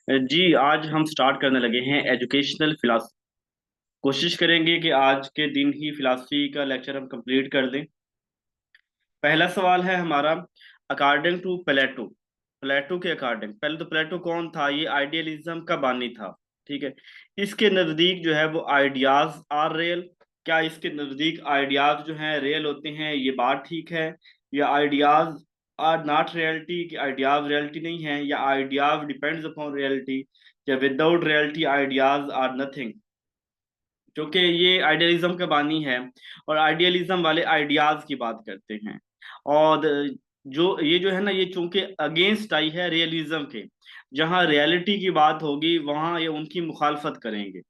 जी, आज हम स्टार्ट करने लगे हैं एजुकेशनल फिलासफी। कोशिश करेंगे कि आज के दिन ही फिलासफी का लेक्चर हम कंप्लीट कर दें। पहला सवाल है हमारा, अकॉर्डिंग टू प्लेटो। प्लेटो के अकॉर्डिंग, पहले तो प्लेटो कौन था? ये आइडियलिज्म का बानी था। ठीक है। इसके नजदीक जो है वो आइडियाज आर रियल। क्या इसके नजदीक आइडियाज जो हैं रियल होते हैं, ये बात ठीक है? या आइडियाज आर नॉट रियलिटी, कि आइडियाज रियलिटी नहीं है, या आइडियाज डिपेंड्स अपॉन रियलिटी, या without reality ideas are nothing. क्योंकि ये आइडियलिज्म का बानी है और आइडियलिज्म वाले आइडियाज की बात करते हैं। और जो है ना, ये चूंकि अगेंस्ट आई है रियलिज्म के, जहां रियलिटी की बात होगी वहां ये उनकी मुखालफत करेंगे।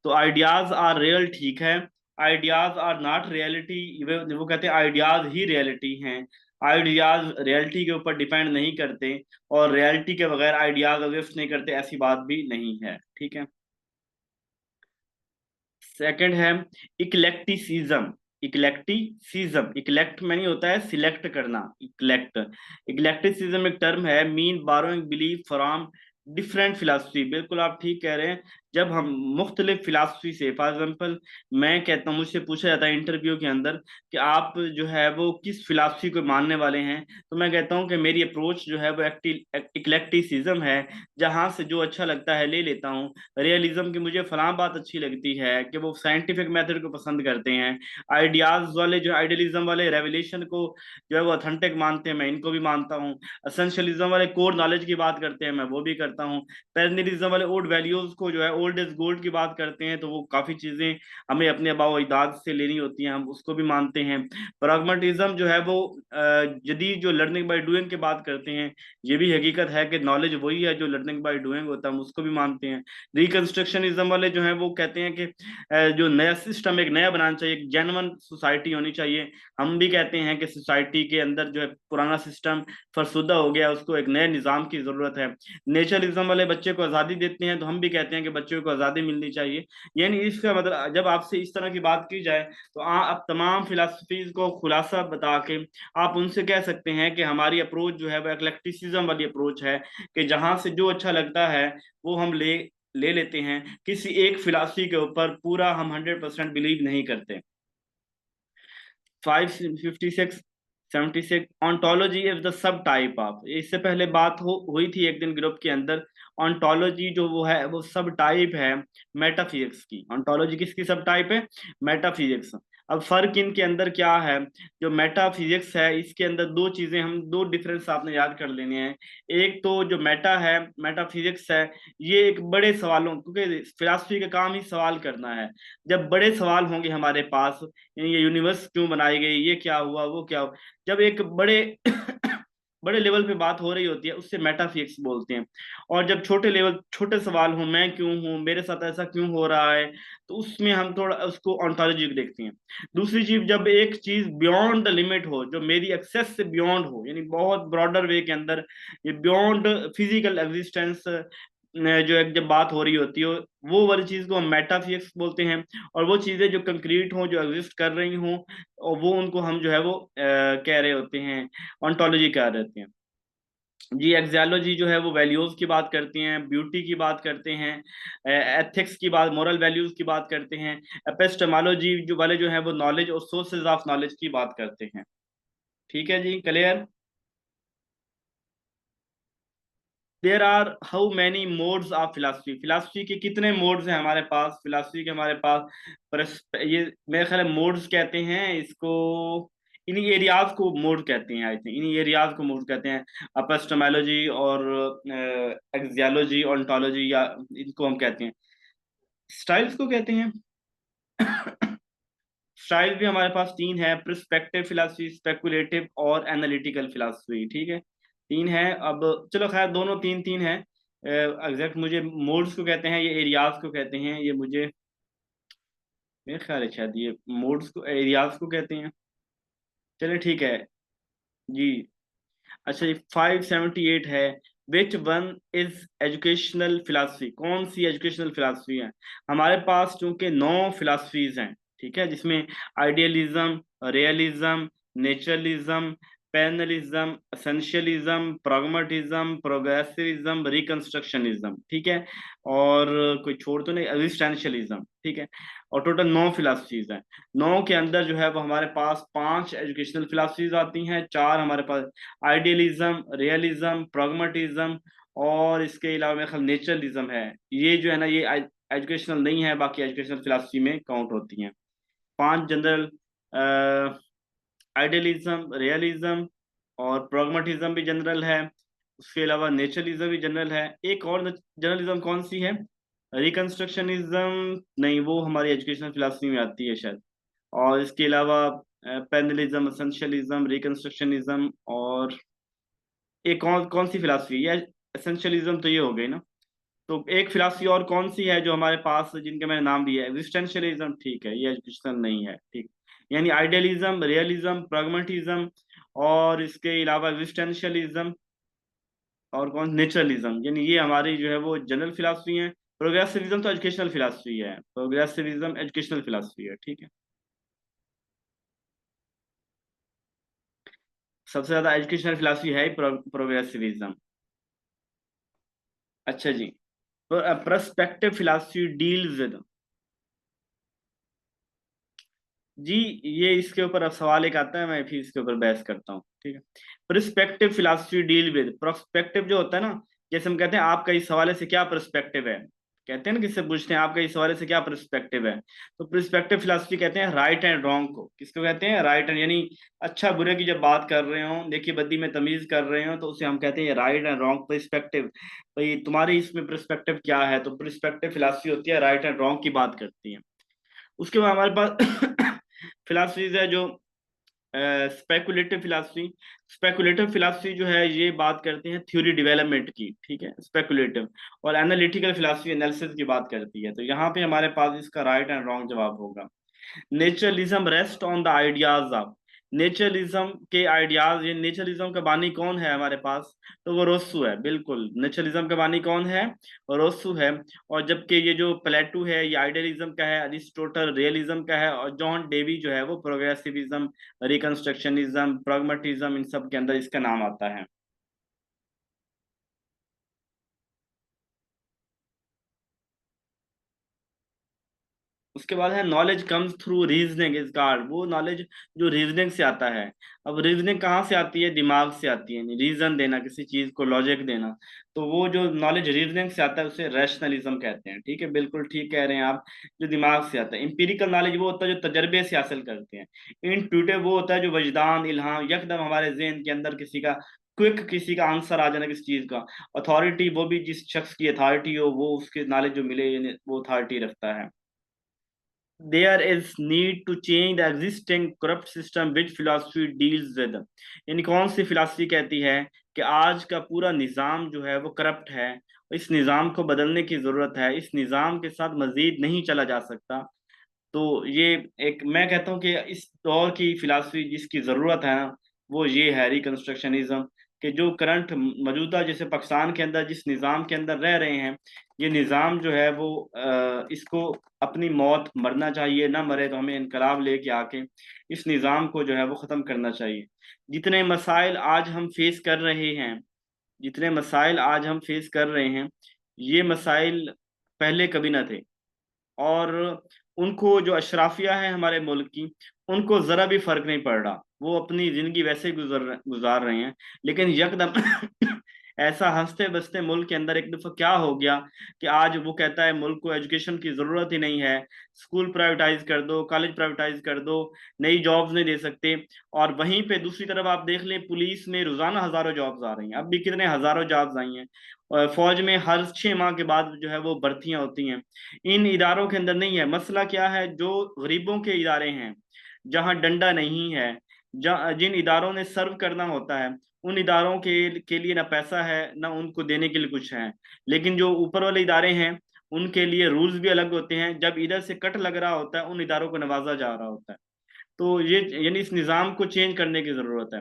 तो आइडियाज आर रियल, ठीक है। आइडियाज आर नॉट रियलिटी, वो कहते हैं आइडियाज ही रियलिटी हैं। आइडियाज रियलिटी के ऊपर डिपेंड नहीं करते और रियलिटी के बगैर आइडियाज एग्जिस्ट नहीं करते, ऐसी बात भी नहीं है। ठीक है। सेकंड है इक्लेक्टिसिज्म। इक्लेक्टिसिज्म, इक्लेक्ट में नहीं होता है सिलेक्ट करना, इक्लेक्ट। इक्लेक्टिसिज्म एक टर्म है, mean burrowing belief from different philosophy. बिल्कुल आप ठीक कह रहे हैं। जब हम मुख्तलिफ फिलासफी से, फॉर एग्जाम्पल मैं कहता हूँ, मुझसे पूछा जाता है इंटरव्यू के अंदर कि आप जो है वो किस फिलासफी को मानने वाले हैं, तो मैं कहता हूँ कि मेरी अप्रोच जो है वो इक्लेक्टिसिज्म है। जहां से जो अच्छा लगता है ले लेता हूँ। रियलिज्म की मुझे फलां बात अच्छी लगती है कि वो साइंटिफिक मेथड को पसंद करते हैं। आइडियाज वाले जो आइडियलिज्म वाले रेवलेशन को जो है वो ऑथेंटिक मानते हैं, मैं इनको भी मानता हूँ। एसेंशियलिज्म वाले कोर नॉलेज की बात करते हैं, मैं वो भी करता हूँ। पैरेनिज्म वाले ओल्ड वैल्यूज को जो है ओल्ड इज गोल्ड की बात करते हैं, तो वो काफी चीजें हमें अपने आबाओ अजदाद से लेनी होती हैं, हम उसको भी मानते हैं। प्रैग्मैटिज्म जो है वो जदीद जो लर्निंग बाय डूइंग की बात करते हैं, ये भी हकीकत है कि नॉलेज वही है जो लर्निंग बाय डूइंग होता है, हम उसको भी मानते हैं। रिकंस्ट्रक्शनिज्म वाले जो है वो कहते हैं कि जो नया सिस्टम एक नया बनाना चाहिए, एक जेन्युइन सोसाइटी होनी चाहिए। हम भी कहते हैं कि सोसाइटी के अंदर जो है पुराना सिस्टम फरसुदा हो गया, उसको एक नए निज़ाम की जरूरत है। नेचरलिज्म वाले बच्चे को आज़ादी देते हैं, तो हम भी कहते हैं कि बच्चों को आज़ादी मिलनी चाहिए। यानी इसका मतलब जब आपसे इस तरह की बात की जाए, तो आप तमाम फिलासफीज को खुलासा बता के आप उनसे कह सकते हैं कि हमारी अप्रोच जो है वो एक्लेक्टिसिज्म वाली अप्रोच है, कि जहां से जो अच्छा लगता है वो हम ले ले लेते हैं। किसी एक फिलासफी के ऊपर पूरा हम 100% बिलीव नहीं करते। 556 76, ontology is the sub type of. इससे पहले बात हुई थी एक दिन ग्रुप के अंदर। ऑन्टोलॉजी जो वो है वो सब टाइप है मेटाफिजिक्स की। ऑन्टोलॉजी किसकी सब टाइप है? मेटाफिजिक्स। अब फर्क इनके अंदर क्या है? जो मेटाफिजिक्स है इसके अंदर दो चीजें, हम दो डिफरेंस आपने याद कर लेने हैं। एक तो जो मेटा है, मेटाफिजिक्स है, ये एक बड़े सवालों, क्योंकि फिलासफी का काम ही सवाल करना है। जब बड़े सवाल होंगे हमारे पास, ये यूनिवर्स क्यों बनाई गई, ये क्या हुआ, वो क्या हुआ, जब एक बड़े बड़े लेवल पे बात हो रही होती है, उससे मेटाफिजिक्स बोलते हैं। और जब छोटे लेवल, छोटे सवाल हो, मैं क्यों हूँ, मेरे साथ ऐसा क्यों हो रहा है, तो उसमें हम थोड़ा उसको ऑन्टोलॉजी देखते हैं। दूसरी चीज, जब एक चीज बियॉन्ड द लिमिट हो, जो मेरी एक्सेस से बियॉन्ड हो, यानी बहुत ब्रॉडर वे के अंदर, ये बियॉन्ड फिजिकल एग्जिस्टेंस जो एक जब बात हो रही होती है, वो वाली चीज को हम मेटाफिजिक्स बोलते हैं। और वो चीजें जो कंक्रीट हों, जो एग्जिस्ट कर रही हों, और वो उनको हम जो है वो कह रहे होते हैं, ऑन्टोलॉजी कह रहते हैं। जी, एक्सियोलॉजी जो है वो वैल्यूज की बात करती हैं, ब्यूटी की बात करते हैं, एथिक्स की बात, मोरल वैल्यूज की बात करते हैं। एपिस्टेमोलॉजी जो वाले जो है वो नॉलेज और सोर्सेज ऑफ नॉलेज की बात करते हैं। ठीक है जी, clear? There are how many modes of philosophy. Philosophy के कितने मोड्स हैं हमारे पास? फिलासफी के हमारे पास ये मेरे ख्याल मोड्स कहते हैं इसको, इन्हीं एरियाज को मोड कहते हैं, आई थिंक इन्हीं एरियाज को मोड कहते हैं। एपिस्टेमोलॉजी और एक्सियोलॉजी, ओंटोलॉजी, या इनको हम कहते हैं स्टाइल्स को कहते हैं। स्टाइल भी हमारे पास तीन है, प्रिस्पेक्टिव फिलासफी, स्पेकुलेटिव और एनालिटिकल फिलासफी। ठीक है, तीन है। अब चलो खैर, दोनों तीन तीन है। एग्जैक्ट मुझे मोड्स को कहते हैं, ये एरियाज को कहते हैं, ये मुझे मेरे ख्याल है शायद ये मोड्स को एरियाज को कहते हैं। चलिए ठीक है जी। अच्छा, ये 578 है, which one is educational philosophy. कौन सी एजुकेशनल फिलासफी है? हमारे पास चूंकि 9 फिलासफीज हैं, ठीक है, जिसमें आइडियलिज्म, रियलिज्म, नेचरलिज्म, पैनलिज्म, एसेंशियलिज्म, प्रॉग्मेटिज्म, प्रोग्रेसिविज्म, रिकंस्ट्रक्शनिज्म, ठीक है। और कोई छोड़ तो नहीं, एग्जिस्टेंशियलिज्म, ठीक है। और टोटल 9 फिलासफीज हैं। 9 के अंदर जो है वो हमारे पास 5 एजुकेशनल फिलासफीज आती हैं, 4 हमारे पास आइडियलिज्म, रियलिज्म, प्रॉग्मेटिज्म, और इसके अलावा मेरे ख्याल नेचरलिज्म है। ये जो है ना, ये एजुकेशनल नहीं है, बाकी एजुकेशनल फिलासफी में काउंट होती हैं। 5 जनरल, आइडियलिज्म, रियलिज्म और प्रॉग्मेटिज्म भी जनरल है। उसके अलावा नेचरलिज्म भी जनरल है। एक और जनरलिज्म कौन सी है? रिकंस्ट्रक्शनिज्म नहीं, वो हमारी एजुकेशनल फिलासफी में आती है शायद। और इसके अलावा पैनलिज्म, एसेंशियलिज्म, रिकंस्ट्रक्शनिज्म, और एक कौन कौन सी फिलासफी है? एसेंशियलिज्म तो ये हो गई ना। तो एक फिलासफी और कौन सी है जो हमारे पास, जिनके मैंने नाम दिए? एग्जिस्टेंशियलिज्म, ठीक है, ये एजुकेशनल नहीं है, ठीक। यानी आइडियलिज्म, रियलिज्म, प्रैग्मेटिज्म, और इसके अलावा एग्जिस्टेंशियलिज्म, और कौन, नेचरलिज्म, यानी ये हमारी जो है वो जनरल फिलासफी है। प्रोग्रेसिविज्म तो एजुकेशनल फिलासफी है, प्रोग्रेसिविज्म एजुकेशनल फिलासफी है, ठीक है। सबसे ज्यादा एजुकेशनल फिलासफी है प्रोग्रेसिविज्म। अच्छा जी। पर्सपेक्टिव फिलासफी डील्स विद, जी, ये इसके ऊपर अब सवाल एक आता है, मैं फिर इसके ऊपर बहस करता हूँ, ठीक है। Perspective philosophy deal with, perspective जो होता है ना, जैसे हम कहते हैं आपका इस हवाले से क्या पर्सपेक्टिव है, कहते हैं ना, किससे पूछते हैं आपका इस हवाले से क्या पर्सपेक्टिव है, तो पर्सपेक्टिव फिलासफी कहते हैं राइट एंड रॉन्ग को। किसको कहते हैं? राइट एंड, यानी अच्छा बुरे की जब बात कर रहे हो, देखिए बदी में तमीज कर रहे हो, तो उसे हम कहते हैं राइट एंड रॉन्ग पर्सपेक्टिव। भाई तुम्हारी इसमें पर्सपेक्टिव क्या है? तो पर्सपेक्टिव फिलासफी होती है राइट एंड रॉन्ग की बात करती है। उसके बाद हमारे पास फिलासफीज है जो स्पेकुलेटिव फिलासफी। स्पेकुलेटिव फिलासफी जो है ये बात करते हैं थ्योरी डेवलपमेंट की, ठीक है, स्पेकुलेटिव। और एनालिटिकल फिलासफी एनालिसिस की बात करती है। तो यहाँ पे हमारे पास इसका राइट एंड रॉन्ग जवाब होगा। Naturalism rest on the ideas of, naturalism के आइडियाज, ये नेचरलिज्म का बानी कौन है हमारे पास? तो वो रोस्सू है, बिल्कुल। नेचरलिज्म का बानी कौन है? रोस्सू है। और जबकि ये जो प्लेटो है ये आइडियलिज्म का है, अरिस्टोटल रियलिज्म का है, और जॉन डेवी जो है वो प्रोग्रेसिविज्म, रिकंस्ट्रक्शनिज्म, प्रैग्मेटिज्म, इन सब के अंदर इसका नाम आता है। उसके बाद है knowledge comes through reasoning is guard, वो नॉलेज जो रीजनिंग से आता है। अब रीजनिंग कहाँ से आती है? दिमाग से आती है, रीजन देना, किसी चीज को लॉजिक देना। तो वो जो नॉलेज रीजनिंग से आता है उसे रैशनलिज्म कहते हैं, ठीक है, बिल्कुल ठीक कह रहे हैं आप। जो दिमाग से आता है। इंपीरिकल नॉलेज वो होता है जो तजर्बे से हासिल करते हैं। इंट्यूटिव वो होता है जो वजदान, इल्हाम, यकदम हमारे जहन के अंदर किसी का क्विक, किसी का आंसर आ जाना किसी चीज का। अथॉरिटी वो भी जिस शख्स की अथॉरिटी हो वो उसके नॉलेज जो मिले, यानी वो अथॉरिटी रखता है। there is need to change the existing corrupt system which philosophy deals with, यानी कौन सी फिलॉसफी कहती है कि आज का पूरा निज़ाम जो है वो करप्ट है, इस निज़ाम को बदलने की ज़रूरत है, इस निज़ाम के साथ मजीद नहीं चला जा सकता। तो ये एक, मैं कहता हूँ कि इस दौर की फिलासफी जिसकी ज़रूरत है ना, वो ये है रिकंस्ट्रक्शनिज्म। कि जो करंट मौजूदा, जैसे पाकिस्तान के अंदर जिस निज़ाम के अंदर रह रहे हैं, ये निज़ाम जो है वो इसको अपनी मौत, मरना चाहिए, ना मरे तो हमें इनकलाब लेके आके इस निज़ाम को जो है वो ख़त्म करना चाहिए। जितने मसाइल आज हम फेस कर रहे हैं, जितने मसाइल आज हम फेस कर रहे हैं, ये मसाइल पहले कभी ना थे। और उनको, जो अशराफिया है हमारे मुल्क की, उनको जरा भी फर्क नहीं पड़ रहा, वो अपनी जिंदगी वैसे ही गुजार रहे हैं। लेकिन यकदम ऐसा हंसते बसते मुल्क के अंदर एक दफा क्या हो गया कि आज वो कहता है मुल्क को एजुकेशन की जरूरत ही नहीं है, स्कूल प्राइवेटाइज कर दो, कॉलेज प्राइवेटाइज कर दो, नई जॉब्स नहीं दे सकते। और वहीं पे दूसरी तरफ आप देख लें, पुलिस में रोजाना हजारों जॉब्स आ रही हैं, अब भी कितने हजारों जॉब्स आई हैं। और फौज में हर 6 माह के बाद जो है वो भर्तियां होती हैं। इन इदारों के अंदर नहीं है। मसला क्या है? जो गरीबों के इदारे हैं, जहां डंडा नहीं है, जहाँ जिन इदारों ने सर्व करना होता है, उन इदारों के लिए ना पैसा है, ना उनको देने के लिए कुछ है। लेकिन जो ऊपर वाले इदारे हैं, उनके लिए रूल्स भी अलग होते हैं। जब इधर से कट लग रहा होता है, उन इदारों को नवाजा जा रहा होता है। तो ये, यानी इस निज़ाम को चेंज करने की जरूरत है।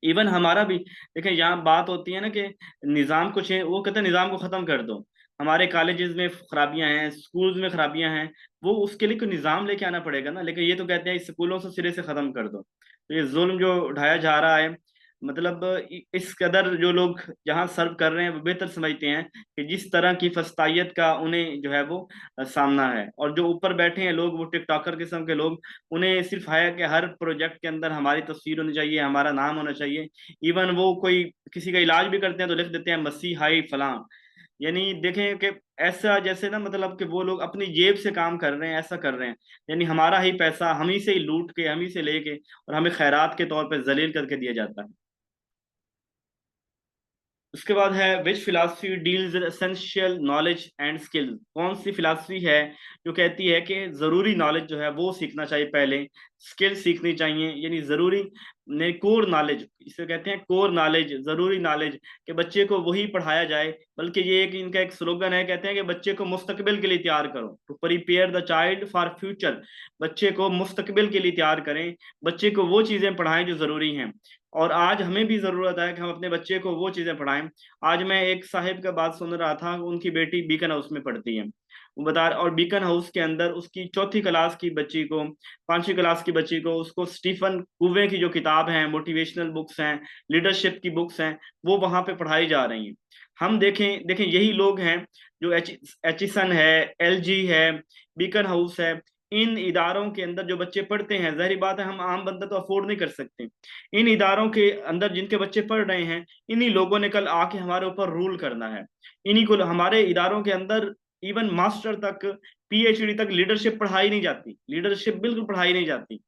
इवन हमारा भी, देखिए यहाँ बात होती है ना कि निज़ाम को चेंज, वो कहते हैं निज़ाम को खत्म कर दो। हमारे कॉलेजेस में खराबियां हैं, स्कूल्स में खराबियां हैं, वो उसके लिए कोई निज़ाम लेके आना पड़ेगा ना। लेकिन ये तो कहते हैं इस स्कूलों से सिरे से खत्म कर दो। तो ये जुल्म जो उठाया जा रहा है, मतलब इस कदर जो लोग जहाँ सर्व कर रहे हैं वो बेहतर समझते हैं कि जिस तरह की फस्तायत का उन्हें जो है वो सामना है। और जो ऊपर बैठे हैं लोग, वो टिकटॉकर किस्म के लोग, उन्हें सिर्फ है कि हर प्रोजेक्ट के अंदर हमारी तस्वीर होनी चाहिए, हमारा नाम होना चाहिए। इवन वो कोई किसी का इलाज भी करते हैं तो लिख देते हैं मसीह हाई फलां। यानी देखें कि ऐसा जैसे ना, मतलब कि वो लोग अपनी जेब से काम कर रहे हैं, ऐसा कर रहे हैं। यानी हमारा ही पैसा हम ही से ही लूट के, हम ही से लेके, और हमें खैरात के तौर पे जलील करके दिया जाता है। उसके बाद है which philosophy deals with essential knowledge and skill. कौन सी फिलासफी है जो कहती है कि जरूरी नॉलेज जो है वो सीखना चाहिए पहले, स्किल सीखनी चाहिए। यानी जरूरी ने कोर नॉलेज, इसे कहते हैं कोर नॉलेज, जरूरी नॉलेज, कि बच्चे को वही पढ़ाया जाए। बल्कि ये एक इनका एक स्लोगन है, कहते हैं कि बच्चे को मुस्तकबिल के लिए तैयार करो, to prepare the child for future. बच्चे को मुस्तकबिल के लिए तैयार करें, बच्चे को वो चीजें पढ़ाएं जो जरूरी हैं। और आज हमें भी जरूरत है कि हम अपने बच्चे को वो चीजें पढ़ाएं। आज मैं एक साहिब का बात सुन रहा था, उनकी बेटी बीकन हाउस में पढ़ती है, वो बता, और बीकन हाउस के अंदर उसकी चौथी क्लास की बच्ची को, पांचवी क्लास की बच्ची को, उसको स्टीफन कुवे की जो किताब है, मोटिवेशनल बुक्स हैं, लीडरशिप की बुक्स हैं, वो वहां पे पढ़ाई जा रही हैं। हम देखें देखें यही लोग हैं जो एचिसन है, एलजी है, बीकन हाउस है, इन इदारों के अंदर जो बच्चे पढ़ते हैं, जाहिर बात है हम आम बंदा तो अफोर्ड नहीं कर सकते। इन इदारों के अंदर जिनके बच्चे पढ़ रहे हैं, इन्हीं लोगों ने कल आके हमारे ऊपर रूल करना है। इन्हीं को हमारे इदारों के अंदर इवन मास्टर तक, पीएचडी तक लीडरशिप पढ़ाई नहीं जाती, लीडरशिप बिल्कुल पढ़ाई नहीं जाती।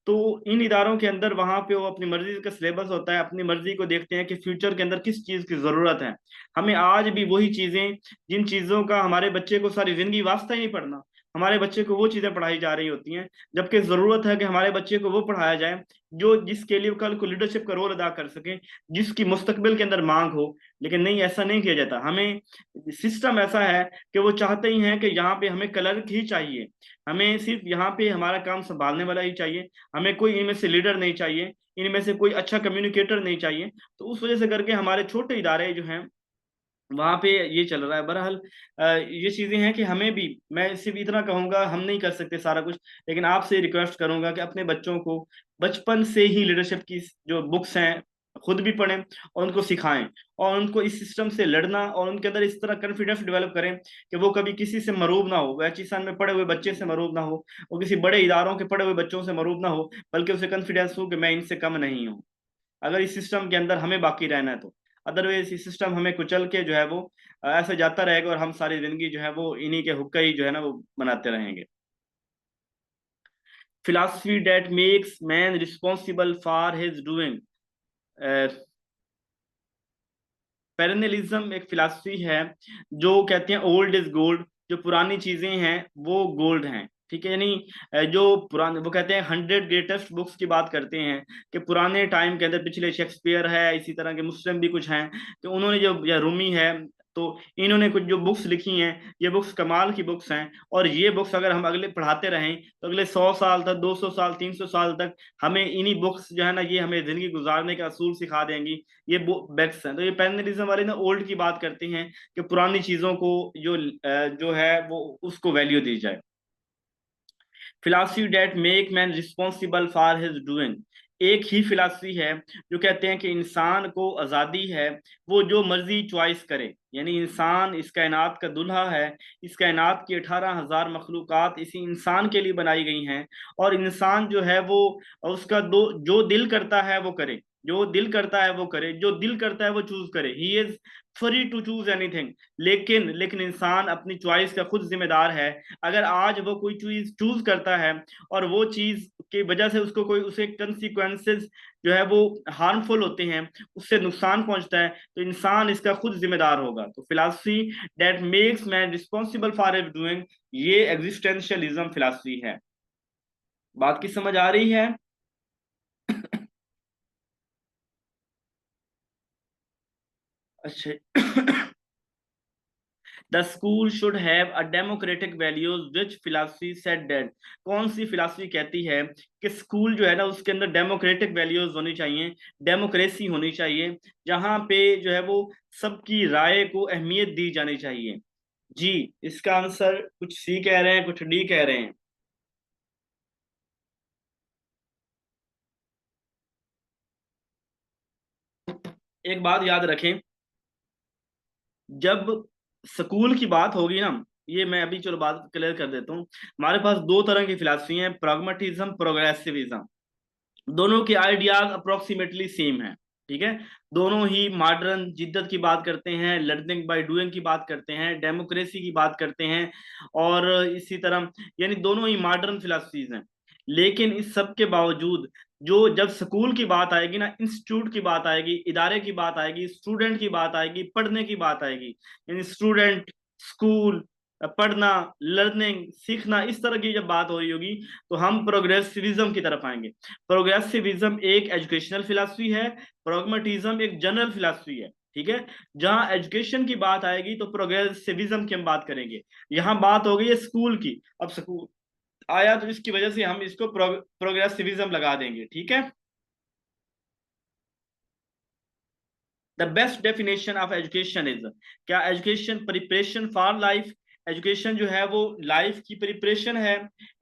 तो इन इदारों के अंदर वहां पे वो अपनी मर्जी का सिलेबस होता है, अपनी मर्जी को देखते हैं कि फ्यूचर के अंदर किस चीज की जरूरत है। हमें आज भी वही चीजें, जिन चीजों का हमारे बच्चे को सारी जिंदगी वास्ता ही नहीं पढ़ना, हमारे बच्चे को वो चीजें पढ़ाई जा रही होती हैं। जबकि जरूरत है कि हमारे बच्चे को वो पढ़ाया जाए जो जिसके लिए वो कल को लीडरशिप का रोल अदा कर सके, जिसकी मुस्तकबिल के अंदर मांग हो। लेकिन नहीं, ऐसा नहीं किया जाता। हमें सिस्टम ऐसा है कि वो चाहते ही हैं कि यहाँ पे हमें क्लर्क ही चाहिए, हमें सिर्फ यहाँ पे हमारा काम संभालने वाला ही चाहिए, हमें कोई इनमें से लीडर नहीं चाहिए, इनमें से कोई अच्छा कम्युनिकेटर नहीं चाहिए। तो उस वजह से करके हमारे छोटे इदारे जो हैं वहां पे ये चल रहा है। बहरहाल ये चीजें हैं कि हमें भी, मैं सिर्फ इतना कहूंगा, हम नहीं कर सकते सारा कुछ, लेकिन आपसे रिक्वेस्ट करूंगा कि अपने बच्चों को बचपन से ही लीडरशिप की जो बुक्स हैं खुद भी पढ़ें और उनको सिखाएं, और उनको इस सिस्टम से लड़ना और उनके अंदर इस तरह कॉन्फिडेंस डेवलप करें कि वो कभी किसी से मरूब ना हो, वैचिसान में पढ़े हुए बच्चे से मरूब ना हो, वो किसी बड़े इदारों के पढ़े हुए बच्चों से मरूब ना हो, बल्कि उसे कॉन्फिडेंस हो कि मैं इनसे कम नहीं हूँ। अगर इस सिस्टम के अंदर हमें बाकी रहना है तो, अदरवाइज इस सिस्टम हमें कुचल के जो है वो ऐसे जाता रहेगा, और हम सारी जिंदगी जो है वो इन्हीं के हुक्का ही जो है ना वो बनाते रहेंगे। Philosophy that makes man responsible for his doing. Perennialism एक फिलासफी है जो कहते हैं ओल्ड इज गोल्ड, जो पुरानी चीजें हैं वो गोल्ड हैं। ठीक है, यानी जो पुराने, वो कहते हैं 100 ग्रेटेस्ट बुक्स की बात करते हैं कि पुराने टाइम के अंदर, पिछले शेक्सपियर है, इसी तरह के मुस्लिम भी कुछ हैं, तो उन्होंने जो, या रूमी है, तो इन्होंने कुछ जो बुक्स लिखी हैं, ये बुक्स कमाल की बुक्स हैं। और ये बुक्स अगर हम अगले पढ़ाते रहें तो अगले 100 साल तक, 200 साल, 300 साल तक हमें इन्हीं बुक्स जो है ना, ये हमें जिंदगी गुजारने का असूल सिखा देंगी। ये बैक्स हैं। तो ये पैनलिज्म वाले ना ओल्ड की बात करते हैं कि पुरानी चीजों को जो है वो उसको वैल्यू दी जाए। Philosophy that make man responsible for his doing. एक ही फिलासफी है जो कहते हैं कि इंसान को आज़ादी है, वो जो मर्जी चॉइस करे। यानी इंसान इस कायनात का दुल्हा है, इस कायनात की 18,000 मखलूकात इसी इंसान के लिए बनाई गई हैं। और इंसान जो है वो उसका दो जो दिल करता है वो करे, जो दिल करता है वो करे, जो दिल करता है वो चूज करे। He is free to choose anything. लेकिन इंसान अपनी चॉइस का खुद जिम्मेदार है। अगर आज वो कोई चीज चूज करता है और वो चीज की वजह से उसको कोई, उसे कंसिक्वेंसेस जो है वो हार्मफुल होते हैं, उससे नुकसान पहुंचता है, तो इंसान इसका खुद जिम्मेदार होगा। तो philosophy that makes man responsible for it doing, ये एग्जिस्टेंशियलिज्म फिलासफी है। बात की समझ आ रही है? अच्छा। The school should have a democratic values which philosophy said that. कौन सी फिलासफी कहती है कि स्कूल जो है ना उसके अंदर डेमोक्रेटिक वैल्यूज होनी चाहिए, डेमोक्रेसी होनी चाहिए, जहां पे जो है वो सबकी राय को अहमियत दी जानी चाहिए। जी, इसका आंसर कुछ सी कह रहे हैं, कुछ डी कह रहे हैं। एक बात याद रखें, जब स्कूल की बात होगी ना, ये मैं अभी चलो बात क्लियर कर देता हूँ। हमारे पास दो तरह की फिलासफी है, प्रॉग्मेटिज्म, प्रोग्रेसिविज्म। दोनों के आइडियाज अप्रोक्सीमेटली सेम है। ठीक है। दोनों ही मॉडर्न जिद्दत की बात करते हैं, लर्निंग बाय डूइंग की बात करते हैं, डेमोक्रेसी की बात करते हैं, और इसी तरह यानी दोनों ही मॉडर्न फिलासफीज हैं। लेकिन इस सब के बावजूद जो जब स्कूल की बात आएगी ना, इंस्टीट्यूट की बात आएगी, इदारे की बात आएगी, स्टूडेंट की बात आएगी, पढ़ने की बात आएगी, यानी स्टूडेंट, स्कूल, पढ़ना, लर्निंग, सीखना, इस तरह की जब बात हो रही होगी, तो हम प्रोग्रेसिविज्म की तरफ आएंगे। प्रोग्रेसिविज्म एक एजुकेशनल फिलॉसफी है, प्रॉग्मेटिज्म एक जनरल फिलॉसफी है। ठीक है। जहां एजुकेशन की बात आएगी तो प्रोग्रेसिविज्म की हम बात करेंगे। यहां बात हो गई है स्कूल की, अब स्कूल आया तो इसकी वजह से हम इसको प्रोग्रेसिविज्म लगा देंगे। ठीक है। The best definition of education is, क्या education preparation for life, education जो है वो लाइफ की प्रिपरेशन है।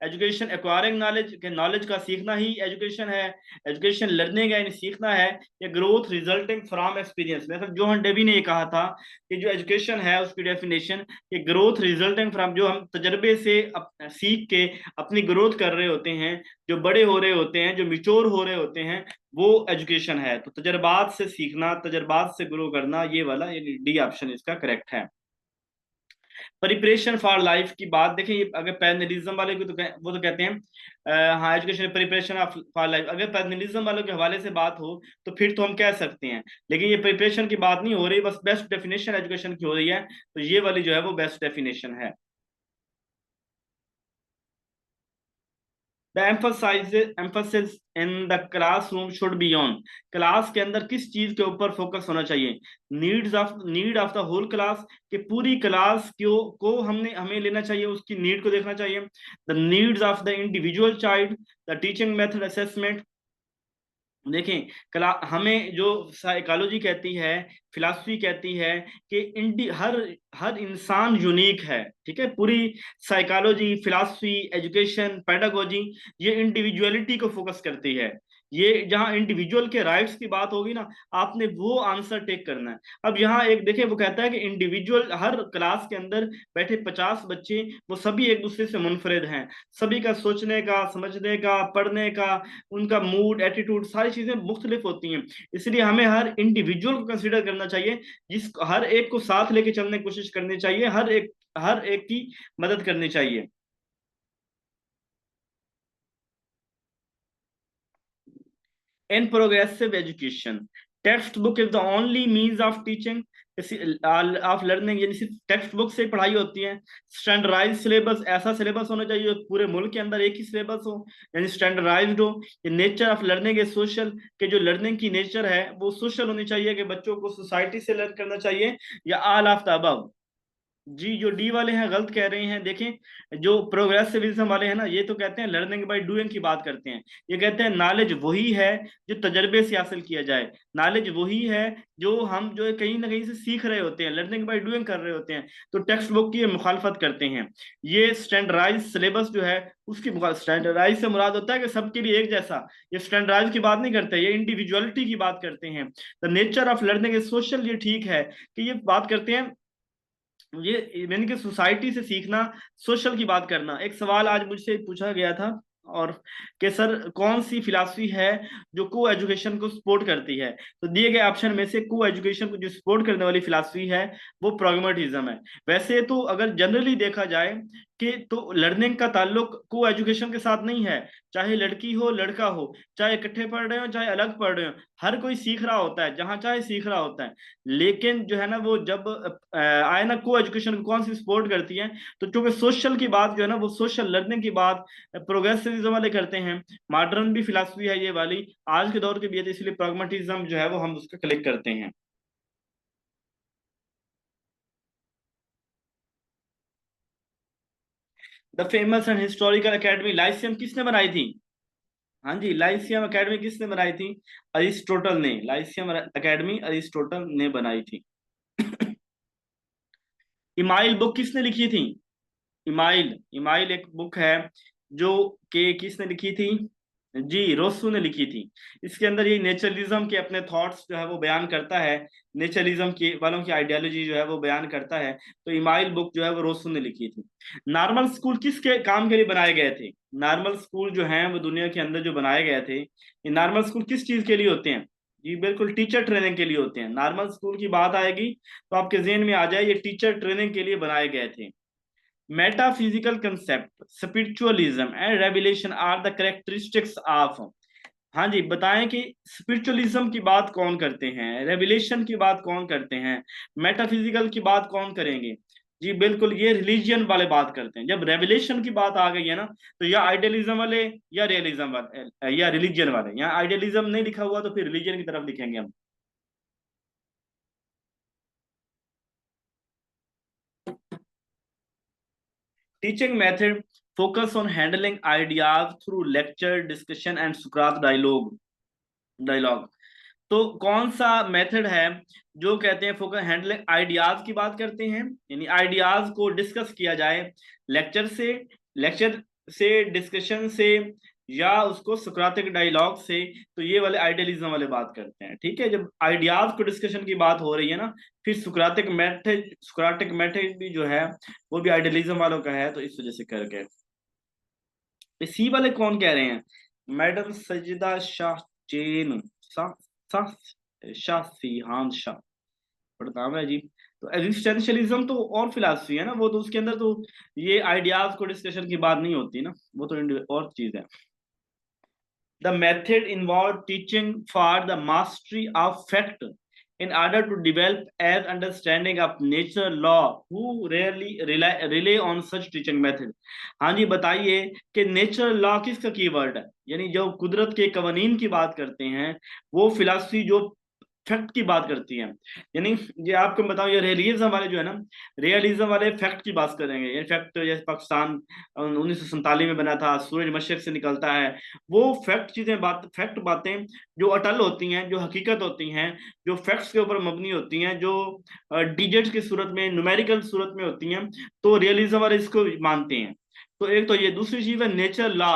एजुकेशन एक्वायरिंग नॉलेज, के नॉलेज का सीखना ही एजुकेशन है। एजुकेशन लर्निंग है, यानी सीखना है। या ग्रोथ रिजल्टिंग फ्रॉम एक्सपीरियंस, मतलब जोहन डेवी ने ये कहा था कि जो एजुकेशन है उसकी डेफिनेशन, कि ग्रोथ रिजल्टिंग फ्रॉम, जो हम तजर्बे से सीख के अपनी ग्रोथ कर रहे होते हैं, जो बड़े हो रहे होते हैं, जो मिच्योर हो रहे होते हैं, वो एजुकेशन है। तो तजर्बात से सीखना, तजर्बात से ग्रो करना, ये वाला ये डी ऑप्शन इसका करेक्ट है। प्रिपरेशन फॉर लाइफ की बात देखें, ये अगर पैनलिज्म वाले को तो वो तो कहते हैं हाँ, education preparation of for life, अगर पैनलिज्म वालों के हवाले से बात हो तो फिर तो हम कह सकते हैं। लेकिन ये प्रिपरेशन की बात नहीं हो रही, बस बेस्ट डेफिनेशन एजुकेशन की हो रही है, तो ये वाली जो है वो बेस्ट डेफिनेशन है। The emphasis in the classroom should be on, class के अंदर किस चीज के ऊपर फोकस होना चाहिए। Need of the whole class, कि पूरी क्लास को हमने हमें लेना चाहिए, उसकी नीड को देखना चाहिए। The needs of the individual child, the teaching method assessment. देखें, कला हमें जो साइकोलॉजी कहती है, फिलॉसफी कहती है कि इंडी हर हर इंसान यूनिक है। ठीक है। पूरी साइकोलॉजी, फिलॉसफी, एजुकेशन, पेडागोजी, ये इंडिविजुअलिटी को फोकस करती है। ये जहां इंडिविजुअल के राइट्स की बात होगी ना, आपने वो आंसर टेक करना है। अब यहाँ एक देखें, वो कहता है कि इंडिविजुअल, हर क्लास के अंदर बैठे 50 बच्चे, वो सभी एक दूसरे से मुनफरिद हैं। सभी का सोचने का, समझने का, पढ़ने का, उनका मूड, एटीट्यूड, सारी चीजें मुख्तलिफ होती हैं। इसलिए हमें हर इंडिविजुअल को कंसिडर करना चाहिए, जिस हर एक को साथ लेके चलने की कोशिश करनी चाहिए, हर एक की मदद करनी चाहिए। In progressive education, text book is the only means of teaching, of learning, यानी सिर्फ टेक्स्ट बुक से पढ़ाई होती है। स्टैंडर्डाइज सिलेबस, ऐसा सिलेबस होना चाहिए पूरे मुल्क के अंदर एक ही सिलेबस हो, यानी स्टैंडर्डाइज्ड हो। ये नेचर ऑफ लर्निंग है सोशल, के जो लर्निंग की नेचर है वो सोशल होनी चाहिए, कि बच्चों को सोसाइटी से लर्न करना चाहिए, या ऑल ऑफ द अबव। जी, जो डी वाले हैं गलत कह रहे हैं। देखें, जो प्रोग्रेसिविज्म वाले हैं ना, ये तो कहते हैं लर्निंग बाय डूइंग की बात करते हैं। ये कहते हैं नॉलेज वही है जो तजर्बे से हासिल किया जाए। नॉलेज वही है जो हम जो है कहीं ना कहीं से सीख रहे होते हैं, लर्निंग बाय डूइंग कर रहे होते हैं। तो टेक्स्ट बुक की ये मुखालफत करते हैं। ये स्टैंडर्डाइज सिलेबस जो है उसकी स्टैंडर्डाइज से मुराद होता है कि सबके लिए एक जैसा। ये स्टैंडर्डाइज की बात नहीं करते, ये इंडिविजुअलिटी की बात करते हैं। The nature of learning is social, ये ठीक है कि ये बात करते हैं, ये यानी कि सोसाइटी से सीखना, सोशल की बात करना। एक सवाल आज मुझसे पूछा गया था, और कि सर कौन सी फिलॉसफी है जो को एजुकेशन को सपोर्ट करती है, तो दिए गए ऑप्शन में से को एजुकेशन को जो सपोर्ट करने वाली फिलॉसफी है वो प्रॉग्मेटिज्म है। वैसे तो अगर जनरली देखा जाए कि तो लर्निंग का ताल्लुक को एजुकेशन के साथ नहीं है। चाहे लड़की हो, लड़का हो, चाहे इकट्ठे पढ़ रहे हो, चाहे अलग पढ़ रहे हो, हर कोई सीख रहा होता है, जहां चाहे सीख रहा होता है। लेकिन जो है ना, वो जब आए ना, को एजुकेशन कौन सी सपोर्ट करती है, तो चूंकि सोशल की बात जो है ना, वो सोशल लर्निंग की बात प्रोग्रेसिविज्म वाले करते हैं। मॉडर्न भी फिलॉसफी है ये वाली, आज के दौर की भी है, तो इसलिए प्रैग्मेटिज्म जो है वो हम उसका क्लिक करते हैं। The famous and historical academy Lyceum किसने बनाई थी? हाँ जी, लाइसियम एकेडमी किसने बनाई थी? अरिस्टोटल ने। लाइसियम एकेडमी अरिस्टोटल ने बनाई थी। इमाइल बुक किसने लिखी थी? इमाइल, इमाइल एक बुक है जो कि किसने लिखी थी? जी, रोसू ने लिखी थी। इसके अंदर ये नेचरलिज्म के अपने थॉट्स जो है वो बयान करता है, नेचरलिज्म के वालों की आइडियोलॉजी जो है वो बयान करता है। तो इमाइल बुक जो है वो रोसू ने लिखी थी। नॉर्मल स्कूल किसके काम के लिए बनाए गए थे? नॉर्मल स्कूल जो हैं वो दुनिया के अंदर जो बनाए गए थे, ये नॉर्मल स्कूल किस चीज के लिए होते हैं? जी बिल्कुल, टीचर ट्रेनिंग के लिए होते हैं। नॉर्मल स्कूल की बात आएगी तो आपके जहन में आ जाए ये टीचर ट्रेनिंग के लिए बनाए गए थे। Metaphysical concept, spiritualism and revelation are the characteristics of. हाँ जी, बताएं कि स्पिरिचुअलिज्म की बात कौन करते हैं, रेवलेशन की बात कौन करते हैं, मेटाफिजिकल की बात कौन करेंगे? जी बिल्कुल, ये रिलीजियन वाले बात करते हैं। जब रेवलेशन की बात आ गई है ना, तो या आइडियलिज्म वाले या रियलिज्म वाले या रिलीजियन वाले। यहाँ आइडियलिज्म नहीं लिखा हुआ तो फिर रिलीजियन की तरफ लिखेंगे हम। Teaching method focus on handling ideas through lecture, discussion and Sukrat dialogue. तो कौन सा मेथड है जो कहते हैं फोकस हैंडलिंग आइडियाज की बात करते हैं, यानी आइडियाज को डिस्कस किया जाए लेक्चर से, लेक्चर से, डिस्कशन से, या उसको सुक्रातिक डायलॉग से। तो ये वाले आइडियलिज्म वाले बात करते हैं। ठीक है, जब आइडियाज को डिस्कशन की बात हो रही है ना, फिर सुक्राटिक मेथड भी जो है वो भी आइडियलिज्म वालों का है, तो इस वजह से करके। सी वाले कौन कह रहे हैं? मैडम सजिदा शाह चेन, शाह शाह शाह सिहान शाह, बड़ा नाम है जी। तो एग्जिस्टेंशियलिज्म तो और फिलॉसफी है ना, वो तो उसके अंदर तो ये आइडियाज को डिस्कशन की बात नहीं होती ना, वो तो और चीज है। The method involved teaching for the mastery of fact in order to develop as understanding of nature law who rarely rely on such teaching method। हाँ जी, बताइए कि नेचर लॉ किसका कीवर्ड है? यानी जो कुदरत के कवानीन की बात करते हैं, वो फिलॉसफी जो फैक्ट की बात करती है। यानी ये आपको बताऊं, ये रियलिज्म वाले जो है ना, रियलिज्म वाले फैक्ट की बात करेंगे। ये फैक्ट जैसे पाकिस्तान 1947 में बना था, सूरज मशरक से निकलता है, वो फैक्ट चीजें, बात फैक्ट बातें जो अटल होती हैं, जो हकीकत होती हैं, जो फैक्ट्स के ऊपर मबनी होती हैं, जो डिजिट्स की सूरत में, न्यूमेरिकल सूरत में होती हैं, तो रियलिज्म वाले इसको मानते हैं। तो एक तो ये, दूसरी चीज है नेचर लॉ।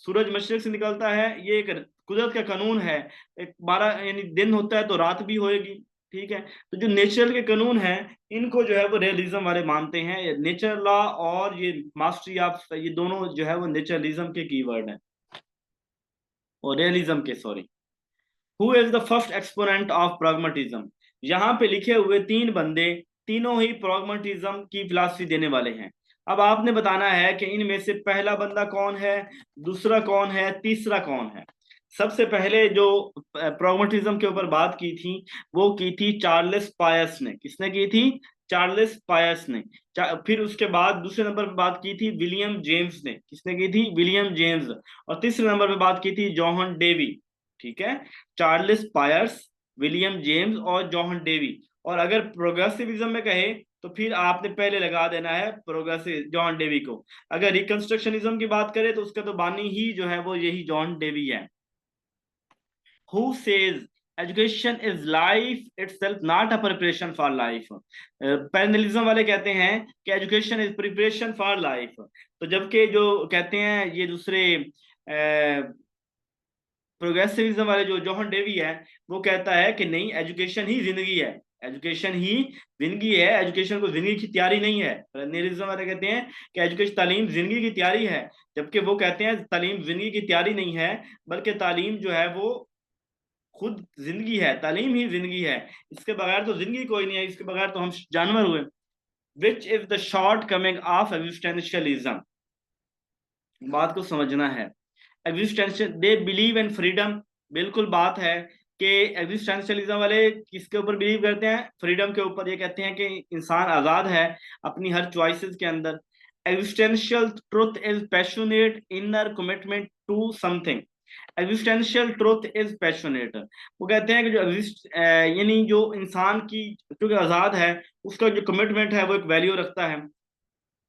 सूरज मशरक से निकलता है, ये एक कुदरत का कानून है। एक 12 यानी दिन होता है तो रात भी होएगी। ठीक है, तो जो नेचर के कानून है, इनको जो है वो रियलिज्म वाले मानते हैं। नेचर लॉ और ये मास्टरी ऑफ, ये दोनों जो है वो नेचरलिज्म के कीवर्ड हैं, और रियलिज्म के, sorry. Who is the first exponent of pragmatism? यहाँ पे लिखे हुए तीन बंदे, तीनों ही प्रैग्मेटिज्म की फिलॉसफी देने वाले हैं। अब आपने बताना है कि इनमें से पहला बंदा कौन है, दूसरा कौन है, तीसरा कौन है। सबसे पहले जो प्रैग्मेटिज्म के ऊपर बात की थी, वो की थी चार्ल्स पायस ने। किसने की थी? चार्ल्स पायस ने। फिर उसके बाद दूसरे नंबर पे बात की थी विलियम जेम्स ने। किसने की थी? William James. और तीसरे नंबर पे बात की थी जॉन डेवी। ठीक है, चार्ल्स पायर्स, विलियम जेम्स और जॉन डेवी। और अगर प्रोग्रेसिविज्म में कहे तो फिर आपने पहले लगा देना है प्रोग्रेसिव जॉन डेवी को। अगर रिकंस्ट्रक्शनिज्म की बात करें तो उसका तो बानी ही जो है वो यही जॉन डेवी है। Who says education is life itself, not a preparation for life? पैनलिज्म वाले कहते हैं कि education is preparation for life. तो जबकि जो कहते हैं ये दूसरे प्रोग्रेसिविज्म वाले जो जॉन डेवी है, वो कहता है कि नहीं, एजुकेशन ही जिंदगी है, एजुकेशन ही जिंदगी है, एजुकेशन को जिंदगी की तैयारी नहीं है। निरिज्म वाले कहते हैं कि एजुकेशन, तालीम जिंदगी की तैयारी है, जबकि वो कहते हैं तालीम जिंदगी की तैयारी नहीं है, बल्कि तालीम जो है वो खुद जिंदगी है, तालीम ही जिंदगी है। इसके बगैर तो जिंदगी कोई नहीं है, इसके बगैर तो हम जानवर हुए। Which is the short coming of existentialism? बात को समझना है। Existential, they believe in freedom. बिल्कुल बात है कि एग्जिस्टेंशियलिज्म वाले किसके ऊपर बिलीव करते हैं? फ्रीडम के ऊपर। ये कहते हैं कि इंसान आजाद है अपनी हर चॉइसेस के अंदर। Existential truth is passionate inner commitment to something. Existential truth is passionate. वो कहते हैं कि जो एग्जिस्ट यानी जो इंसान की, क्योंकि आजाद है, उसका जो कमिटमेंट है वो एक वैल्यू रखता है।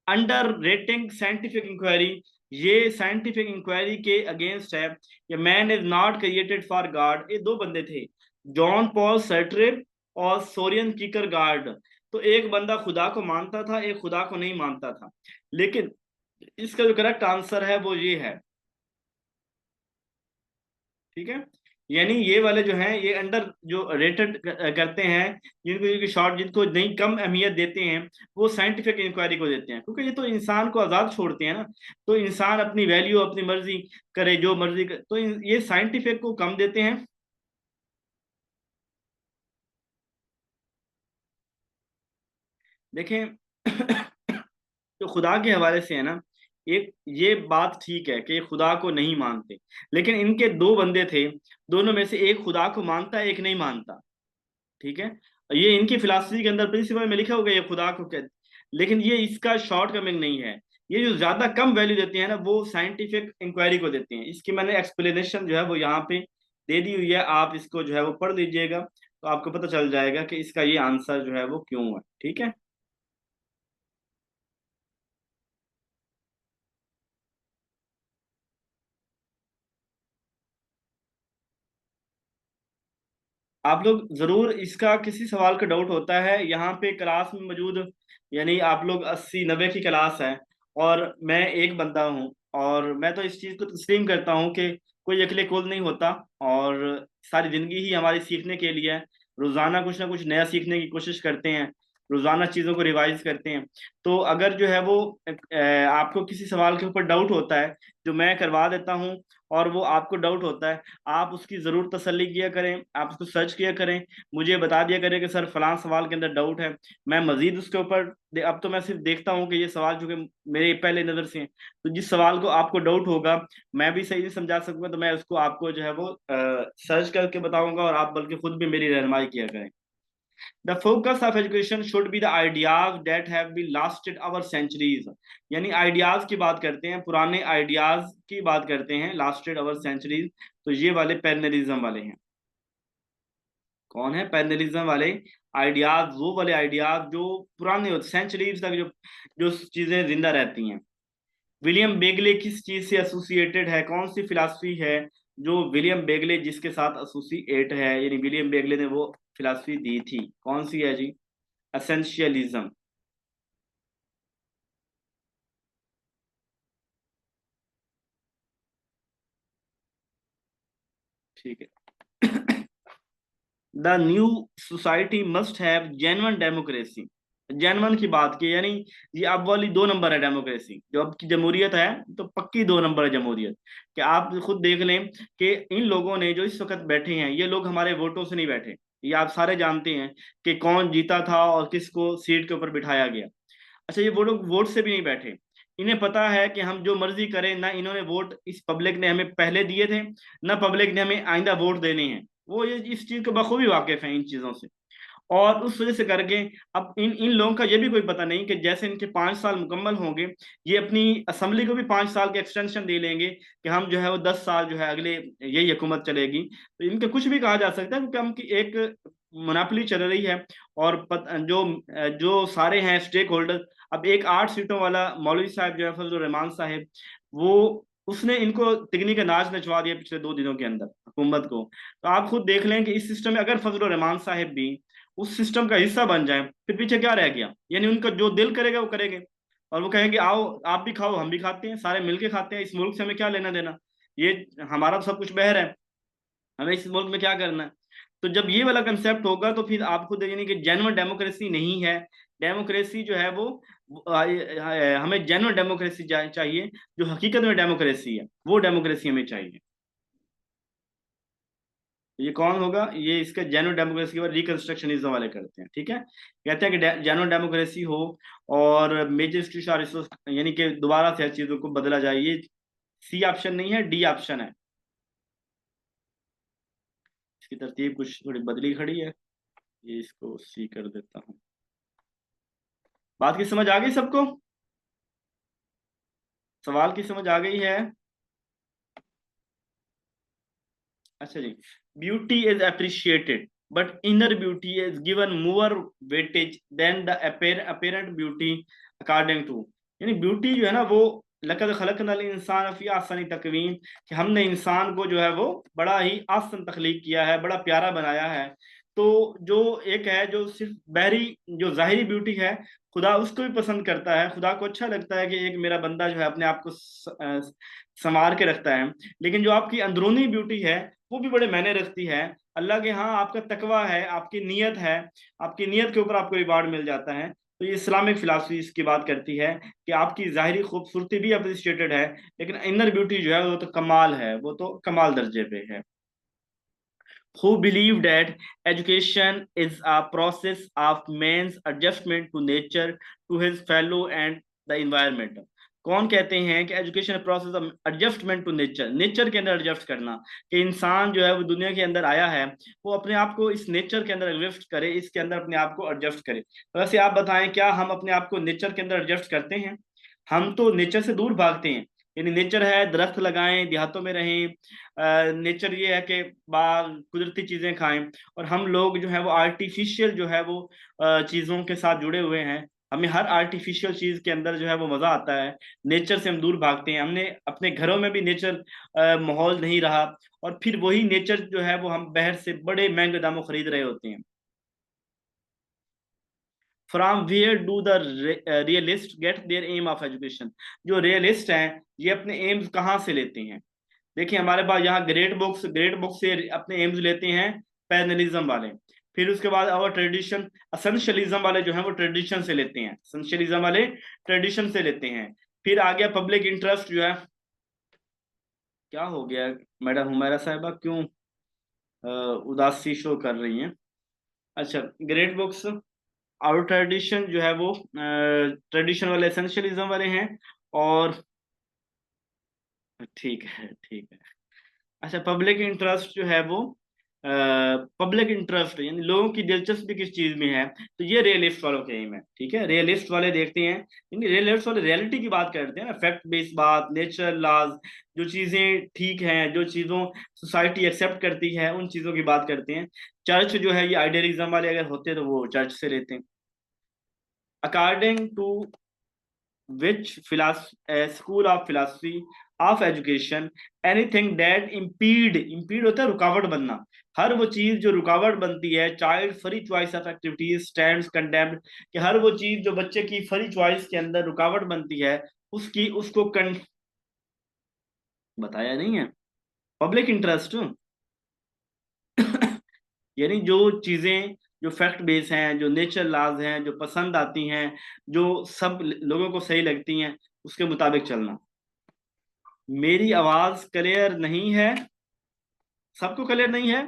अंडर रेटिंग साइंटिफिक इंक्वायरी, ये साइंटिफिक इंक्वायरी के अगेंस्ट है। ये man is not created for God. ये दो बंदे थे, जॉन पॉल सर्ट्रे और सोरियन किकरगार्ड। तो एक बंदा खुदा को मानता था, एक खुदा को नहीं मानता था। लेकिन इसका जो करेक्ट आंसर है वो ये है, ठीक है। यानी ये वाले जो हैं ये अंडर जो रेटेड करते हैं, जिनको शॉर्ट, जिनको नहीं कम अहमियत देते हैं, वो साइंटिफिक इंक्वायरी को देते हैं, क्योंकि ये तो इंसान को आजाद छोड़ते हैं ना। तो इंसान अपनी वैल्यू अपनी मर्जी करे, जो मर्जी करे, तो ये साइंटिफिक को कम देते हैं। देखें तो खुदा के हवाले से है ना, एक ये बात ठीक है कि ये खुदा को नहीं मानते, लेकिन इनके दो बंदे थे, दोनों में से एक खुदा को मानता है, एक नहीं मानता, ठीक है। ये इनकी फिलासफी के अंदर प्रिंसिपल में लिखा होगा ये खुदा को क्या, लेकिन ये इसका शॉर्ट कमिंग नहीं है। ये जो ज्यादा कम वैल्यू देते हैं ना, वो साइंटिफिक इंक्वायरी को देते हैं। इसकी मैंने एक्सप्लेनेशन जो है वो यहाँ पे दे दी हुई है, आप इसको जो है वो पढ़ लीजिएगा, तो आपको पता चल जाएगा कि इसका ये आंसर जो है वो क्यों है, ठीक है। आप लोग जरूर, इसका किसी सवाल का डाउट होता है यहाँ पे क्लास में मौजूद, यानी आप लोग 80-90 की क्लास है, और मैं एक बंदा हूँ, और मैं तो इस चीज को तस्लीम करता हूँ कि कोई अकेले कुल नहीं होता, और सारी जिंदगी ही हमारी सीखने के लिए है। रोजाना कुछ ना कुछ नया सीखने की कोशिश करते हैं, रोजाना चीजों को रिवाइज करते हैं। तो अगर जो है वो आपको किसी सवाल के ऊपर डाउट होता है, जो मैं करवा देता हूँ, और वो आपको डाउट होता है, आप उसकी जरूर तसल्ली किया करें, आप उसको सर्च किया करें, मुझे बता दिया करें कि सर फलां सवाल के अंदर डाउट है। मैं मजीद उसके ऊपर अब तो मैं सिर्फ देखता हूँ कि ये सवाल चूंकि मेरे पहले नजर से हैं, तो जिस सवाल को आपको डाउट होगा, मैं भी सही से समझा सकूंगा, तो मैं उसको आपको जो है वो सर्च करके बताऊंगा, और आप बल्कि खुद भी मेरी रहनुमाई किया करें। The focus of education should be the ideas that have been lasted our centuries. यानी आइडियाज की बात करते हैं, पुराने आइडियाज की बात करते हैं, लास्टेड अवर सेंचुरीज, तो ये वाले पैनलिज्म वाले हैं। कौन है पैनलिज्म वाले? आइडियाज, वो वाले आइडियाज जो पुराने होते, सेंचुरीज तक जो जो चीजें जिंदा रहती हैं। विलियम बेगले किस चीज से एसोसिएटेड है, कौन सी फिलासफी है जो विलियम बेगले जिसके साथ एसोसिएट है, यानी विलियम बेगले ने वो फिलासफी दी थी, कौन सी है जी? एसेंशियलिज्म। ठीक है। The new society must have genuine democracy. Genuine की बात की, यानी ये अब वाली 2 नंबर है डेमोक्रेसी, जो अब की जमहूरियत है, तो पक्की 2 नंबर है जमहूरियत। कि आप खुद देख लें कि इन लोगों ने जो इस वक्त बैठे हैं, ये लोग हमारे वोटों से नहीं बैठे। ये आप सारे जानते हैं कि कौन जीता था और किसको सीट के ऊपर बिठाया गया। अच्छा, ये वो लोग वोट से भी नहीं बैठे। इन्हें पता है कि हम जो मर्जी करें, ना इन्होंने वोट इस पब्लिक ने हमें पहले दिए थे, ना पब्लिक ने हमें आइंदा वोट देने हैं। वो ये इस चीज को बखूबी वाकिफ है इन चीजों से, और उस वजह से करके अब इन इन लोगों का ये भी कोई पता नहीं कि जैसे इनके 5 साल मुकम्मल होंगे, ये अपनी असम्बली को भी 5 साल के एक्सटेंशन दे लेंगे कि हम जो है वो 10 साल जो है अगले यही हुकूमत चलेगी। तो इनके कुछ भी कहा जा सकता है, क्योंकि हम की एक मोनोपोली चल रही है, और जो जो सारे हैं स्टेक होल्डर। अब एक 8 सीटों वाला मौलवी साहब जो है फजल रहमान साहब, वो उसने इनको तिगनी का नाच नचवा दिया पिछले 2 दिनों के अंदर हुकूमत को। तो आप खुद देख लें कि इस सिस्टम में अगर फजल रहमान साहब भी उस सिस्टम का हिस्सा बन जाए, फिर पीछे क्या रह गया? यानी उनका जो दिल करेगा वो करेंगे, और वो कहेंगे आओ आप भी खाओ हम भी खाते हैं, सारे मिलके खाते हैं, इस मुल्क से हमें क्या लेना देना, ये हमारा तो सब कुछ बहर है, हमें इस मुल्क में क्या करना है। तो जब ये वाला कंसेप्ट होगा, तो फिर आप खुद यानी कि जेन्युइन डेमोक्रेसी नहीं है। डेमोक्रेसी जो है वो हमें जेन्युइन डेमोक्रेसी चाहिए, जो हकीकत में डेमोक्रेसी है, वो डेमोक्रेसी हमें चाहिए। ये कौन होगा? ये इसके जेन्युइन डेमोक्रेसी के बाद रिकंस्ट्रक्शनिज्म वाले करते हैं, ठीक है। कहते हैं कि जेन्युइन डेमोक्रेसी हो, और मेजर इंस्टीट्यूशन यानी कि दोबारा से चीजों को बदला जाए। ये सी ऑप्शन नहीं है, डी ऑप्शन है। इसकी तरतीब कुछ थोड़ी बदली खड़ी है, ये इसको सी कर देता हूँ। बात की समझ आ गई सबको? सवाल की समझ आ गई है? अच्छा जी। Beauty is appreciated, but inner beauty is given more weightage than the apparent beauty according to. यानी ब्यूटी जो है ना वो, लकद खलकनल इंसान फी आसनी तकवीम, कि हमने इंसान को जो है वो बड़ा ही आसन तख्लीक किया है, बड़ा प्यारा बनाया है। तो जो एक है जो सिर्फ बहरी जो जाहिरी ब्यूटी है, खुदा उसको भी पसंद करता है, खुदा को अच्छा लगता है कि एक मेरा बंदा जो है अपने आप को संवार के रखता है। लेकिन जो आपकी अंदरूनी ब्यूटी है वो भी बड़े मायने रखती है। अल्लाह के यहाँ आपका तकवा है, आपकी नीयत है, आपकी नीयत के ऊपर आपको रिवार्ड मिल जाता है। तो ये इस्लामिक फिलासफी इसकी बात करती है कि आपकी जाहिरी खूबसूरती भी अप्रिशिएटेड है, लेकिन इनर ब्यूटी जो है वो तो कमाल है, वो तो कमाल दर्जे पे है। Who believe that education is a process of man's adjustment to nature, to his fellow and the environment। कौन कहते हैं कि education process of adjustment to nature, nature के अंदर एडजस्ट करना, कि इंसान जो है वो दुनिया के अंदर आया है, वो अपने आप को इस नेचर के अंदर एडजस्ट करे, इसके अंदर अपने आप को एडजस्ट करे। तो वैसे आप बताएं, क्या हम अपने आप को नेचर के अंदर एडजस्ट करते हैं? हम तो नेचर से दूर भागते हैं। यानी नेचर है दरख्त लगाएं, देहातों में रहें, नेचर ये है कि बाग कुदरती चीजें खाएं, और हम लोग जो है वो आर्टिफिशियल जो है वो चीजों के साथ जुड़े हुए हैं। हमें हर आर्टिफिशियल चीज के अंदर जो है वो मजा आता है, नेचर से हम दूर भागते हैं। हमने अपने घरों में भी नेचर माहौल नहीं रहा, और फिर वही नेचर जो है वो हम बाहर से बड़े महंगे दामों खरीद रहे होते हैं। From where do the realist get their aim of education? जो रियलिस्ट हैं ये अपने एम्स कहाँ से लेते हैं? देखिए हमारे पास यहाँ ग्रेट बुक्स से अपने एम्स लेते हैं पैनलिज्म वाले। फिर उसके बाद और ट्रेडिशन असेंशियलिज्म वाले जो हैं वो ट्रेडिशन से लेते हैं, असेंशियलिज्म वाले ट्रेडिशन से लेते हैं। फिर आ गया पब्लिक इंटरेस्ट जो है। क्या हो गया मैडम हुमैरा साहिबा, क्यों उदासी शो कर रही हैं? अच्छा, ग्रेट बुक्स और ट्रेडिशन जो है वो ट्रेडिशन वाले एसेंशियलिज्म वाले हैं। और ठीक है, ठीक है। अच्छा, पब्लिक इंटरेस्ट जो है वो पब्लिक इंटरेस्ट यानी लोगों की दिलचस्पी किस चीज में है, तो ये रियलिस्ट वालों के एम है। ठीक है, रियलिस्ट वाले देखते हैं, यानी रियलिस्ट वाले रियलिटी की बात करते हैं ना, फैक्ट बेस्ड बात, नेचुरल लॉज, जो चीजें ठीक हैं, जो चीजों सोसाइटी एक्सेप्ट करती है, उन चीजों की बात करते हैं। चर्च जो है ये आइडियलिज्म वाले अगर होते तो वो चर्च से लेते हैं। According to which school of philosophy of education anything that impede होता है रुकावट बनना, हर वो चीज जो रुकावट बनती है, child free choice of activities stands condemned, कि हर वो चीज जो बच्चे की फ्री चॉइस के अंदर रुकावट बनती है उसकी उसको बताया नहीं है। पब्लिक इंटरेस्ट यानी जो चीजें जो फैक्ट बेस हैं, जो नेचर लॉज हैं, जो पसंद आती हैं, जो सब लोगों को सही लगती हैं, उसके मुताबिक चलना। मेरी आवाज क्लियर नहीं है? सबको क्लियर नहीं है?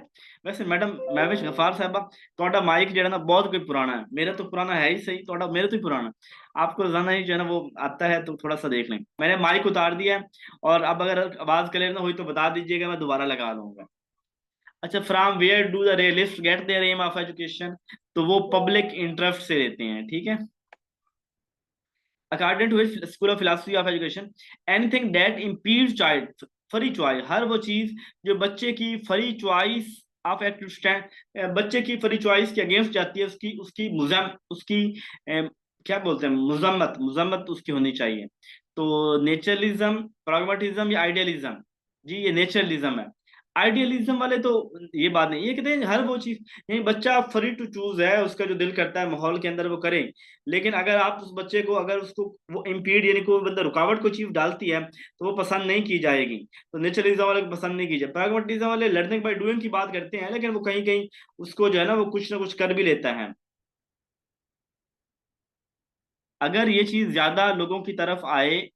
वैसे मैडम महविश गफार साहबा, ਤੁਹਾਡਾ माइक जो है ना बहुत कोई पुराना है, मेरा तो पुराना है ही सही, ਤੁਹਾਡਾ मेरा तो ही पुराना। आपको रोजाना ही जो है ना वो आता है, तो थोड़ा सा देख लें। मैंने माइक उतार दिया है, और अब अगर आवाज क्लियर ना हुई तो बता दीजिएगा, मैं दोबारा लगा लूंगा। अच्छा, from where do the realist get their aim of education? तो वो पब्लिक इंटरेस्ट से लेते हैं। ठीक है, according to school of philosophy of education anything that impedes child free choice, हर वो चीज जो बच्चे की free choice of active stand, बच्चे की फ्री चॉइस के अगेंस्ट जाती है, उसकी उसकी मुजम उसकी क्या बोलते हैं, मुजम्मत उसकी होनी चाहिए। तो नेचरलिज्म, प्रैग्मेटिज्म या आइडियलिज्म? जी ये नेचरलिज्म है। आइडियलिज्म वाले तो ये बात नहीं, ये कहते हैं हर वो चीज, नहीं बच्चा फ्री टू चूज है, उसका जो दिल करता है माहौल के अंदर वो करे। लेकिन अगर आप उस बच्चे को अगर उसको वो इम्पीड यानी कोई बंदा रुकावट को चीज डालती है तो वो पसंद नहीं की जाएगी। तो नेचरलिज्म वाले को पसंद नहीं की जाए। प्रैग्मेटिज्म वाले लर्निंग बाय डूइंग की बात करते हैं, लेकिन वो कहीं कहीं उसको जो है ना वो कुछ ना कुछ कर भी लेता है। अगर ये चीज ज्यादा लोगों की तरफ आए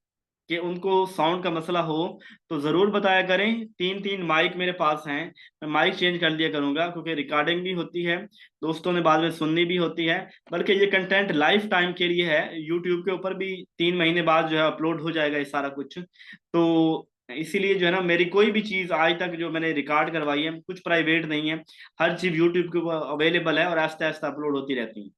कि उनको साउंड का मसला हो, तो जरूर बताया करें। 3 3 माइक मेरे पास हैं, मैं माइक चेंज कर दिया करूंगा, क्योंकि रिकॉर्डिंग भी होती है, दोस्तों ने बाद में सुननी भी होती है। बल्कि ये कंटेंट लाइफ टाइम के लिए है, यूट्यूब के ऊपर भी 3 महीने बाद जो है अपलोड हो जाएगा ये सारा कुछ। तो इसीलिए जो है ना मेरी कोई भी चीज आज तक जो मैंने रिकॉर्ड करवाई है कुछ प्राइवेट नहीं है, हर चीज यूट्यूब के ऊपर अवेलेबल है और आहिस्ता आहिस्ता अपलोड होती रहती है।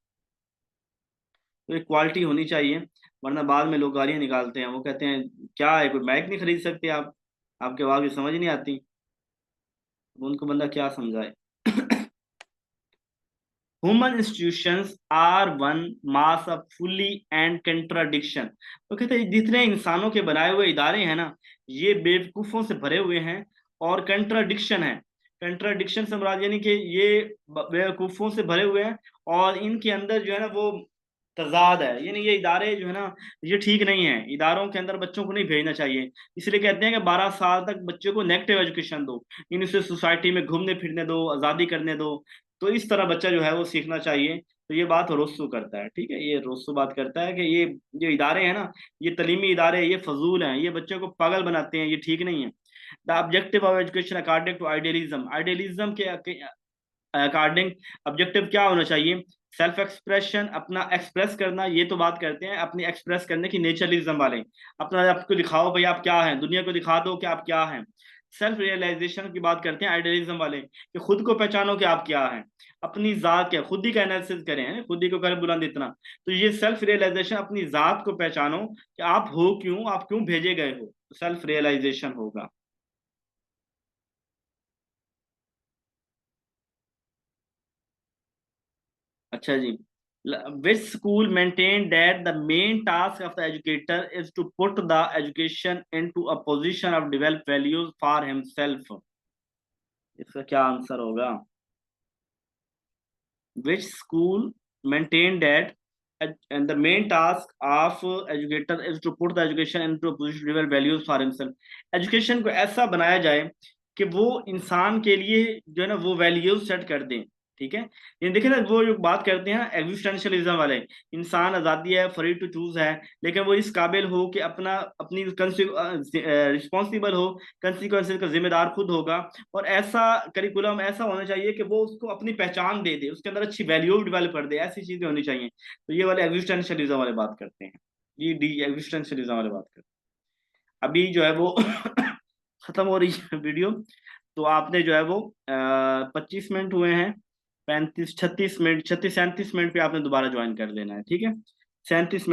तो एक क्वालिटी होनी चाहिए, वरना बाद में लोग गालियां निकालते हैं, वो कहते हैं क्या है, कोई माइक नहीं खरीद सकते आप, आपके आवाज की समझ नहीं आती। उनको बंदा क्या समझाए। Human institutions are one mass of folly and contradiction. तो कहते हैं जितने इंसानों के बनाए हुए इदारे हैं ना, ये बेवकूफों से भरे हुए हैं और कंट्राडिक्शन है। कंट्राडिक्शन से मुराद यानी कि ये बेवकूफों से भरे हुए हैं और इनके अंदर जो है ना वो तजाद है, यानी ये इदारे जो है ना ये ठीक नहीं है, इदारों के अंदर बच्चों को नहीं भेजना चाहिए। इसलिए कहते हैं कि 12 साल तक बच्चों को नेगेटिव एजुकेशन दो, इनसे सोसाइटी में घूमने फिरने दो, आज़ादी करने दो, तो इस तरह बच्चा जो है वो सीखना चाहिए। तो ये बात रोस्सू करता है, ठीक है, ये रोस्सू बात करता है कि ये जो इदारे हैं ना, ये तलीमी इदारे ये फजूल हैं, ये बच्चों को पागल बनाते हैं, ये ठीक नहीं है। The objective of education according to idealism, idealism के अकॉर्डिंग ऑब्जेक्टिव क्या होना चाहिए? सेल्फ एक्सप्रेशन, अपना एक्सप्रेस करना, ये तो बात करते हैं अपनी एक्सप्रेस करने की, नेचरलिज्म वाले अपना आपको दिखाओ भाई आप क्या हैं, दुनिया को दिखा दो कि आप क्या हैं। सेल्फ रियलाइजेशन की बात करते हैं आइडियलिज्म वाले कि खुद को पहचानो कि आप क्या हैं, अपनी जात क्या, खुद ही का एनालिसिस करें, है खुद ही को करें बुलंद इतना। तो ये सेल्फ रियलाइजेशन, अपनी जात को पहचानो कि आप हो क्यों, आप क्यों भेजे गए हो, सेल्फ रियलाइजेशन होगा। अच्छा जी, which school maintain that the main task of the educator is to put the education into a position of develop values for himself? इसका क्या आंसर होगा? Which school maintain that and the main task of educator is to put the education into a position to develop values for himself? Education को ऐसा बनाया जाए कि वो इंसान के लिए जो है ना वो वैल्यूज सेट कर दें, ठीक है। ये देखिए ना वो जो बात करते हैं ना एग्जिस्टेंशियलिज्म वाले, इंसान आज़ादी है, फ्री टू चूज है, लेकिन वो इस काबिल हो कि अपना अपनी रिस्पॉन्सिबल हो, कंसिक्वेंसेस का जिम्मेदार खुद होगा। और ऐसा करिकुलम ऐसा होना चाहिए कि वो उसको अपनी पहचान दे दे, उसके अंदर अच्छी वैल्यू डेवलप कर दे, ऐसी चीजें होनी चाहिए। तो ये वाले एग्जिस्टेंशियलिज्म वाले बात करते हैं, ये डी एग्जिस्टेंशियलिज्म वाले बात करते हैं। अभी जो है वो खत्म हो रही है वीडियो, तो आपने जो है वो 25 मिनट हुए हैं, 35 36 मिनट 36 37 मिनट पे आपने दोबारा ज्वाइन कर लेना है, ठीक है। 37